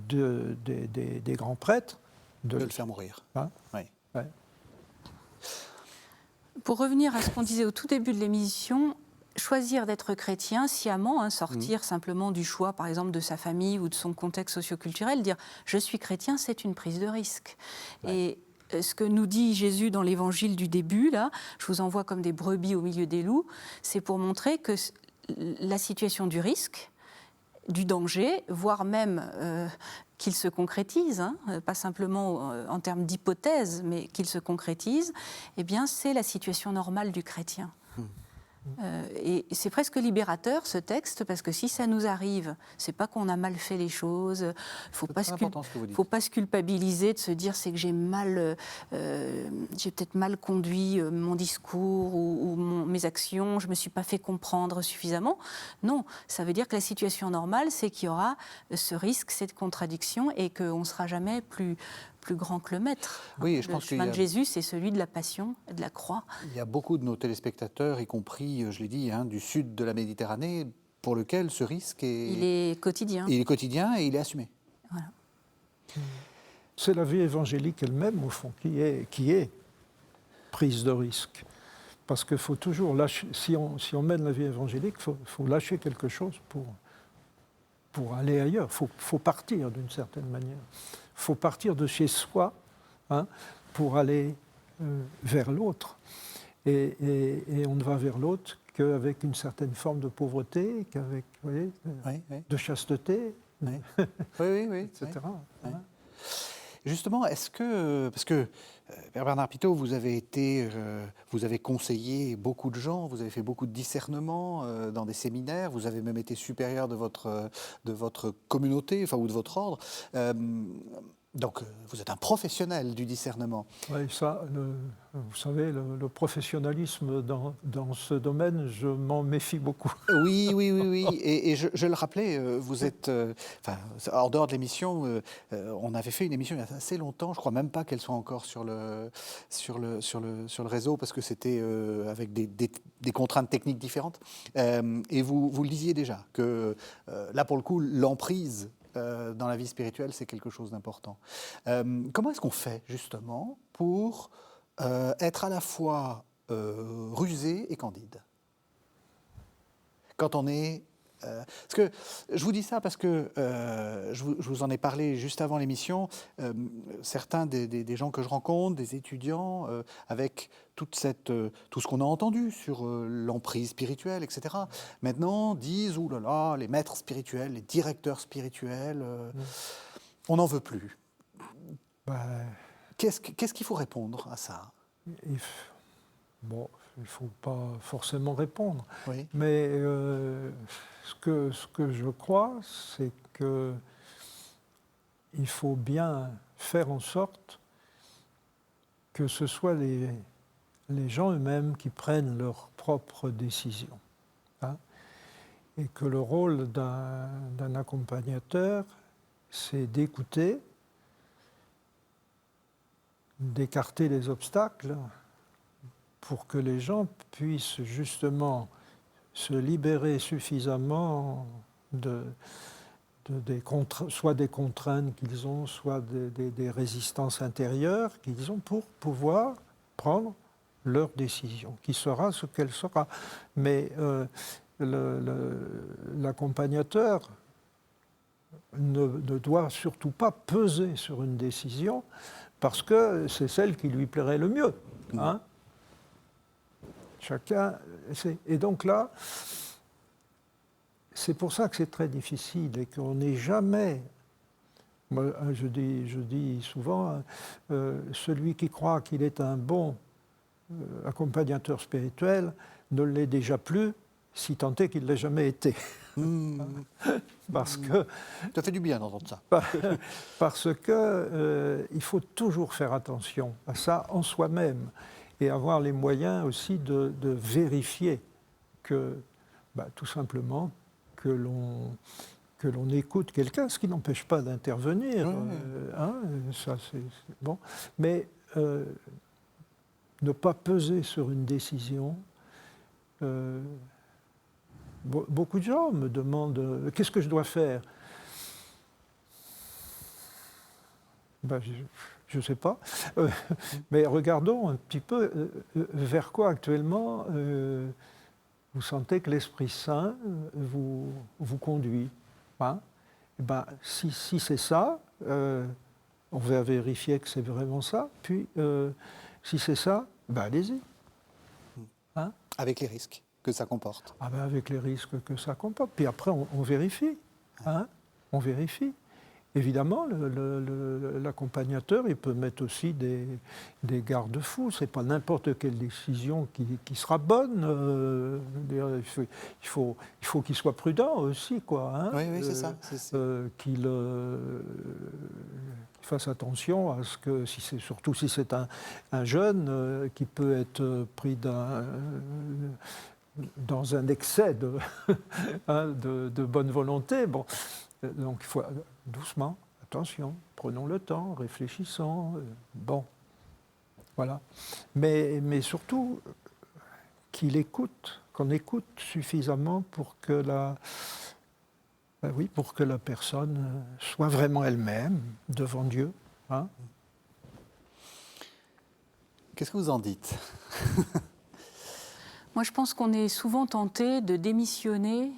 des grands prêtres de le faire mourir. Hein, oui. Ouais. Pour revenir à ce qu'on disait au tout début de l'émission, choisir d'être chrétien sciemment, sortir simplement du choix, par exemple, de sa famille ou de son contexte socioculturel, dire « je suis chrétien », c'est une prise de risque. Ouais. Et ce que nous dit Jésus dans l'évangile du début, là, je vous envoie comme des brebis au milieu des loups, c'est pour montrer que la situation du risque, du danger, voire même qu'il se concrétise, pas simplement en termes d'hypothèse, mais qu'il se concrétise, eh bien, c'est la situation normale du chrétien. Et c'est presque libérateur ce texte, parce que si ça nous arrive, c'est pas qu'on a mal fait les choses. Il faut pas se culpabiliser de se dire c'est que j'ai peut-être mal conduit mon discours ou mes actions, je me suis pas fait comprendre suffisamment. Non, ça veut dire que la situation normale, c'est qu'il y aura ce risque, cette contradiction, et qu'on sera jamais plus grand que le maître. Oui, je pense le chemin de Jésus, c'est celui de la passion, de la croix. Il y a beaucoup de nos téléspectateurs, y compris, je l'ai dit, du sud de la Méditerranée, pour lequel ce risque est... Il est quotidien. Il est quotidien et il est assumé. Voilà. C'est la vie évangélique elle-même, au fond, qui est prise de risque. Parce qu'il faut toujours lâcher, si on mène la vie évangélique, il faut lâcher quelque chose pour aller ailleurs. Il faut partir d'une certaine manière. Il faut partir de chez soi pour aller vers l'autre. Et on ne va vers l'autre qu'avec une certaine forme de pauvreté, qu'avec de chasteté, etc. Oui. Justement, est-ce que... Parce que, Père Bernard Pitot, vous avez conseillé beaucoup de gens, vous avez fait beaucoup de discernements dans des séminaires, vous avez même été supérieur de votre communauté, enfin, ou de votre ordre. Donc, vous êtes un professionnel du discernement. Oui, ça, vous savez, le professionnalisme dans ce domaine, je m'en méfie beaucoup. Oui. Et je le rappelais, vous êtes... hors dehors de l'émission, on avait fait une émission il y a assez longtemps, je ne crois même pas qu'elle soit encore sur le réseau, parce que c'était avec des contraintes techniques différentes. Et vous le disiez déjà, que là, pour le coup, l'emprise dans la vie spirituelle, c'est quelque chose d'important. Comment est-ce qu'on fait, justement, pour être à la fois rusé et candide ? Quand on est... parce que je vous dis ça parce que je vous en ai parlé juste avant l'émission. Certains des gens que je rencontre, des étudiants, avec tout ce qu'on a entendu sur l'emprise spirituelle, etc., maintenant disent « Ouh là là, les maîtres spirituels, les directeurs spirituels, on n'en veut plus ». Qu'est-ce qu'il faut répondre à ça ? Bon, il ne faut pas forcément répondre. Oui. Mais ce que je crois, c'est qu'il faut bien faire en sorte que ce soit les gens eux-mêmes qui prennent leurs propres décisions. Et que le rôle d'un accompagnateur, c'est d'écouter, d'écarter les obstacles, pour que les gens puissent justement se libérer suffisamment soit des contraintes qu'ils ont, soit des résistances intérieures qu'ils ont pour pouvoir prendre leur décision, qui sera ce qu'elle sera. Mais l'accompagnateur ne doit surtout pas peser sur une décision parce que c'est celle qui lui plairait le mieux. Chacun, et donc là, c'est pour ça que c'est très difficile et qu'on n'est jamais, moi, je dis souvent, celui qui croit qu'il est un bon accompagnateur spirituel ne l'est déjà plus, si tant est qu'il ne l'ait jamais été. Parce que... Ça fait du bien d'entendre ça. Parce qu'il faut toujours faire attention à ça en soi-même. Et avoir les moyens aussi de vérifier que, tout simplement, que l'on écoute quelqu'un, ce qui n'empêche pas d'intervenir. Ça, c'est bon. Mais ne pas peser sur une décision. Beaucoup de gens me demandent qu'est-ce que je dois faire. Je ne sais pas, mais regardons un petit peu vers quoi actuellement vous sentez que l'Esprit Saint vous conduit. Si c'est ça, on va vérifier que c'est vraiment ça, puis si c'est ça, allez-y. Avec les risques que ça comporte. Avec les risques que ça comporte. Puis après, on vérifie. On vérifie. évidemment, l'accompagnateur, il peut mettre aussi des garde-fous. Ce n'est pas n'importe quelle décision qui sera bonne. Il faut qu'il soit prudent aussi, quoi. Hein, oui, c'est ça. Qu'il fasse attention à ce que, surtout si c'est un jeune qui peut être pris dans un excès de bonne volonté. Bon. Donc il faut doucement, attention, prenons le temps, réfléchissons. Bon, voilà. Mais surtout qu'on écoute suffisamment pour que la personne soit vraiment elle-même devant Dieu. Hein. Qu'est-ce que vous en dites ? Moi, je pense qu'on est souvent tenté de démissionner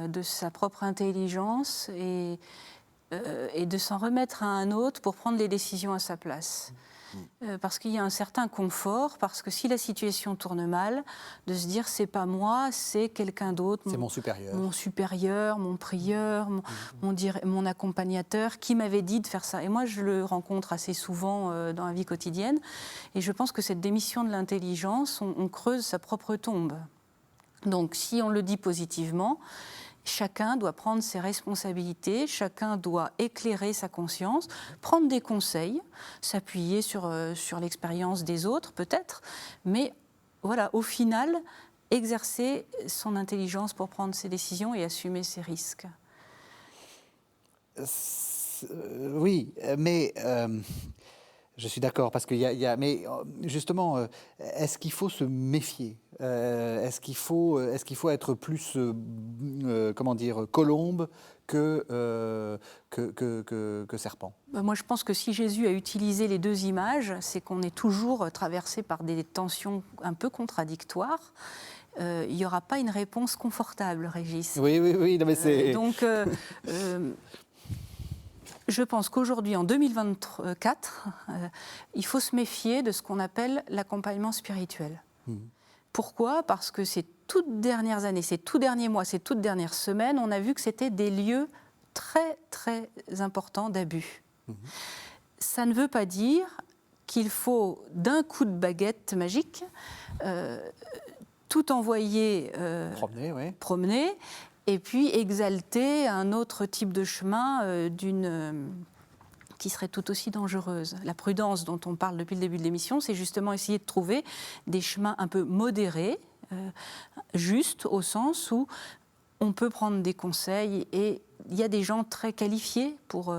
de sa propre intelligence et de s'en remettre à un autre pour prendre les décisions à sa place. Parce qu'il y a un certain confort, parce que si la situation tourne mal, de se dire c'est pas moi, c'est quelqu'un d'autre. C'est mon supérieur. Mon supérieur, mon prieur, mon accompagnateur qui m'avait dit de faire ça. Et moi, je le rencontre assez souvent dans la vie quotidienne. Et je pense que cette démission de l'intelligence, on creuse sa propre tombe. Donc, si on le dit positivement, chacun doit prendre ses responsabilités, chacun doit éclairer sa conscience, prendre des conseils, s'appuyer sur l'expérience des autres peut-être, mais voilà, au final, exercer son intelligence pour prendre ses décisions et assumer ses risques. Oui, mais je suis d'accord, parce qu'il y a... Mais justement, est-ce qu'il faut se méfier ? Est-ce qu'il faut être plus, colombe que serpent ? Moi, je pense que si Jésus a utilisé les deux images, c'est qu'on est toujours traversé par des tensions un peu contradictoires. Il n'y aura pas une réponse confortable, Régis. Oui, non, mais c'est... Donc, je pense qu'aujourd'hui, en 2024, il faut se méfier de ce qu'on appelle l'accompagnement spirituel. Pourquoi ? Parce que ces toutes dernières années, ces tout derniers mois, ces toutes dernières semaines, on a vu que c'était des lieux très, très importants d'abus. Ça ne veut pas dire qu'il faut, d'un coup de baguette magique, tout envoyer promener, et puis exalter un autre type de chemin qui serait tout aussi dangereuse. La prudence dont on parle depuis le début de l'émission, c'est justement essayer de trouver des chemins un peu modérés, justes au sens où on peut prendre des conseils et il y a des gens très qualifiés pour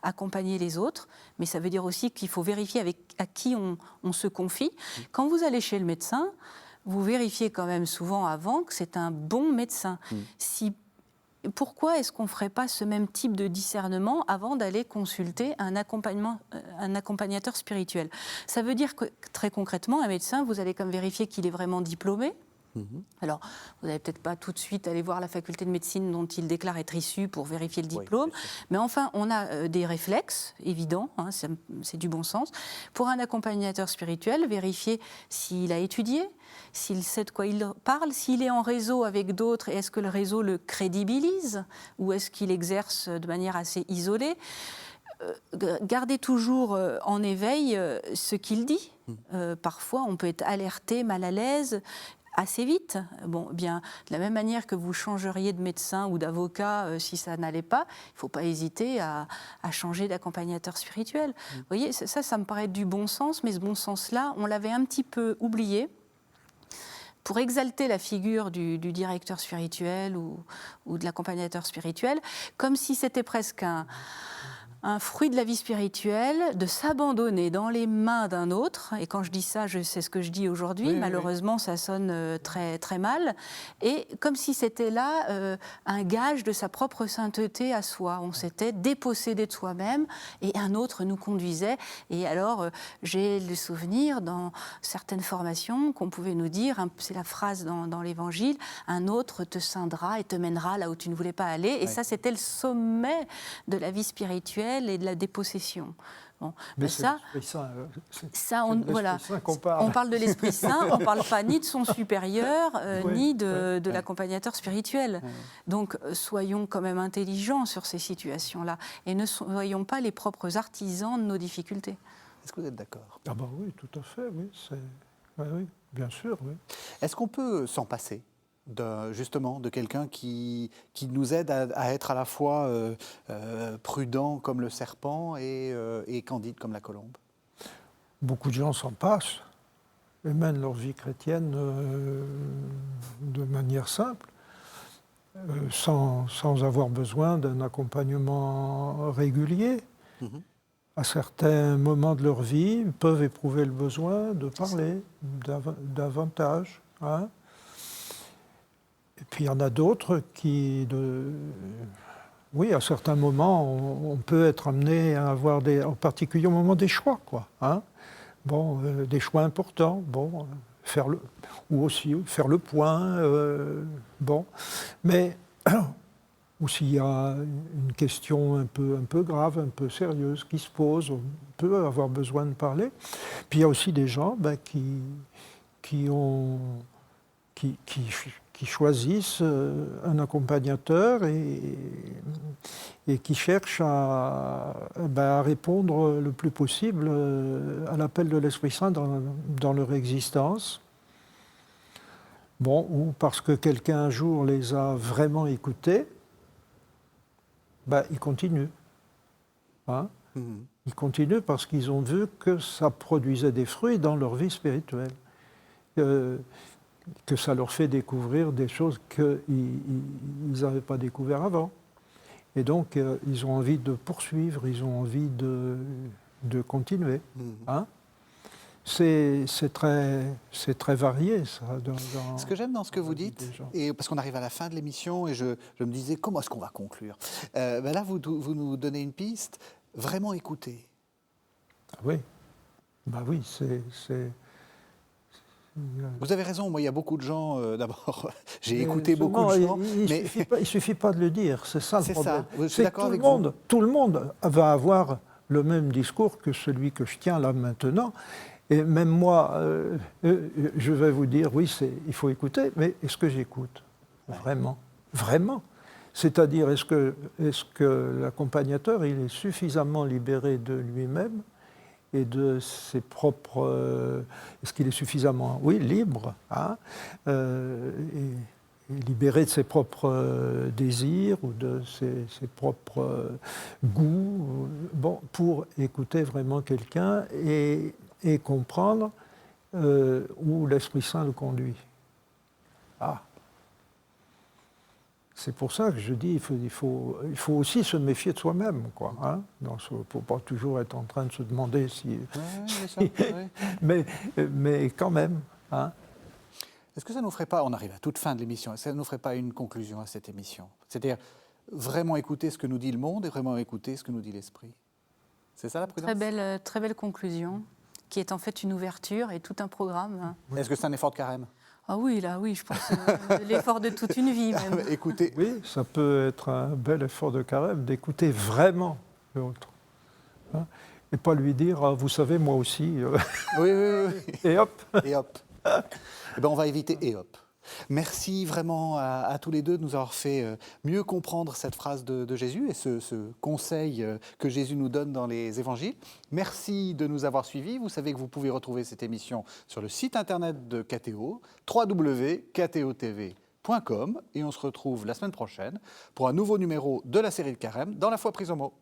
accompagner les autres, mais ça veut dire aussi qu'il faut vérifier à qui on se confie. Quand vous allez chez le médecin, vous vérifiez quand même souvent avant que c'est un bon médecin. Pourquoi est-ce qu'on ne ferait pas ce même type de discernement avant d'aller consulter un accompagnateur spirituel ? Ça veut dire que, très concrètement, un médecin, vous allez comme vérifier qu'il est vraiment diplômé. Alors, vous n'allez peut-être pas tout de suite aller voir la faculté de médecine dont il déclare être issu pour vérifier le diplôme, mais enfin, on a des réflexes évidents, hein, c'est du bon sens. Pour un accompagnateur spirituel, vérifier s'il a étudié, s'il sait de quoi il parle, s'il est en réseau avec d'autres, et est-ce que le réseau le crédibilise, ou est-ce qu'il exerce de manière assez isolée. Gardez toujours en éveil ce qu'il dit. Parfois, on peut être alerté, mal à l'aise, assez vite. Bon, bien, de la même manière que vous changeriez de médecin ou d'avocat si ça n'allait pas, il ne faut pas hésiter à changer d'accompagnateur spirituel. Vous voyez, ça me paraît du bon sens, mais ce bon sens-là, on l'avait un petit peu oublié. Pour exalter la figure du directeur spirituel ou de l'accompagnateur spirituel, comme si c'était presque un fruit de la vie spirituelle, de s'abandonner dans les mains d'un autre. Et quand je dis ça, je sais ce que je dis aujourd'hui. Malheureusement, ça sonne très, très mal. Et comme si c'était là un gage de sa propre sainteté à soi. On s'était dépossédé de soi-même et un autre nous conduisait. Et alors, j'ai le souvenir dans certaines formations qu'on pouvait nous dire, c'est la phrase dans l'Évangile, un autre te ceindra et te mènera là où tu ne voulais pas aller. Et ça, c'était le sommet de la vie spirituelle sexuelle et de la dépossession. Bon, Mais ben c'est l'Esprit Saint. voilà. Saint qu'on parle. On parle de l'Esprit Saint, on ne parle pas ni de son supérieur, ni de oui. l'accompagnateur spirituel. Oui. Donc, soyons quand même intelligents sur ces situations-là et ne soyons pas les propres artisans de nos difficultés. Est-ce que vous êtes d'accord? Ah ben oui, tout à fait, oui. Oui, bien sûr, oui. Est-ce qu'on peut s'en passer justement de quelqu'un qui nous aide à être à la fois prudent comme le serpent et candide comme la colombe? Beaucoup de gens s'en passent et mènent leur vie chrétienne de manière simple, sans avoir besoin d'un accompagnement régulier. Mhm. À certains moments de leur vie, ils peuvent éprouver le besoin de parler davantage. Hein. Et puis il y en a d'autres qui, oui, à certains moments, on peut être amené à avoir en particulier au moment des choix, quoi. Hein. Bon, des choix importants, bon, ou aussi faire le point, bon. Mais ou s'il y a une question un peu grave, un peu sérieuse qui se pose, on peut avoir besoin de parler. Puis il y a aussi des gens qui choisissent un accompagnateur et qui cherchent à répondre le plus possible à l'appel de l'Esprit Saint dans leur existence. Bon, ou parce que quelqu'un un jour les a vraiment écoutés, ils continuent. Hein? Mhm. Ils continuent parce qu'ils ont vu que ça produisait des fruits dans leur vie spirituelle. Que ça leur fait découvrir des choses qu'ils n'avaient pas découvert avant. Et donc, ils ont envie de poursuivre, ils ont envie de continuer. Mhm. Hein? C'est très varié, ça. Ce que j'aime dans ce que vous dites, et parce qu'on arrive à la fin de l'émission, et je me disais, comment est-ce qu'on va conclure? Là, vous nous donnez une piste, vraiment écouter. Ah oui, oui, c'est... Vous avez raison, moi il y a beaucoup de gens, d'abord, j'ai écouté beaucoup de gens. Il ne suffit pas de le dire, c'est ça le problème. Je suis d'accord avec vous. Tout le monde va avoir le même discours que celui que je tiens là maintenant. Et même moi, je vais vous dire, oui, il faut écouter, mais est-ce que j'écoute? Vraiment? Vraiment? C'est-à-dire, est-ce que l'accompagnateur, il est suffisamment libéré de lui-même et de ses propres... est-ce qu'il est suffisamment, oui, libre, hein, et libéré de ses propres désirs ou de ses propres goûts, pour écouter vraiment quelqu'un et comprendre où l'Esprit Saint le conduit. C'est pour ça que je dis il faut aussi se méfier de soi-même, quoi. Hein. Il ne faut pas toujours être en train de se demander si... mais quand même. Hein. Est-ce que ça ne nous ferait pas, on arrive à toute fin de l'émission, ça ne nous ferait pas une conclusion à cette émission? C'est-à-dire vraiment écouter ce que nous dit le monde et vraiment écouter ce que nous dit l'Esprit. C'est ça la prudence? Très belle conclusion, qui est en fait une ouverture et tout un programme. Est-ce que c'est un effort de carême? Ah oui, là, oui, je pense l'effort de toute une vie même. Écoutez. Oui, ça peut être un bel effort de carême, d'écouter vraiment l'autre. Hein, et pas lui dire, vous savez, moi aussi. Oui. Et hop. Et hop. Eh ben, on va éviter et hop. Merci vraiment à tous les deux de nous avoir fait mieux comprendre cette phrase de Jésus et ce conseil que Jésus nous donne dans les évangiles. Merci de nous avoir suivis. Vous savez que vous pouvez retrouver cette émission sur le site internet de KTO, www.ktotv.com, et on se retrouve la semaine prochaine pour un nouveau numéro de la série de Carême dans la foi prise au mot.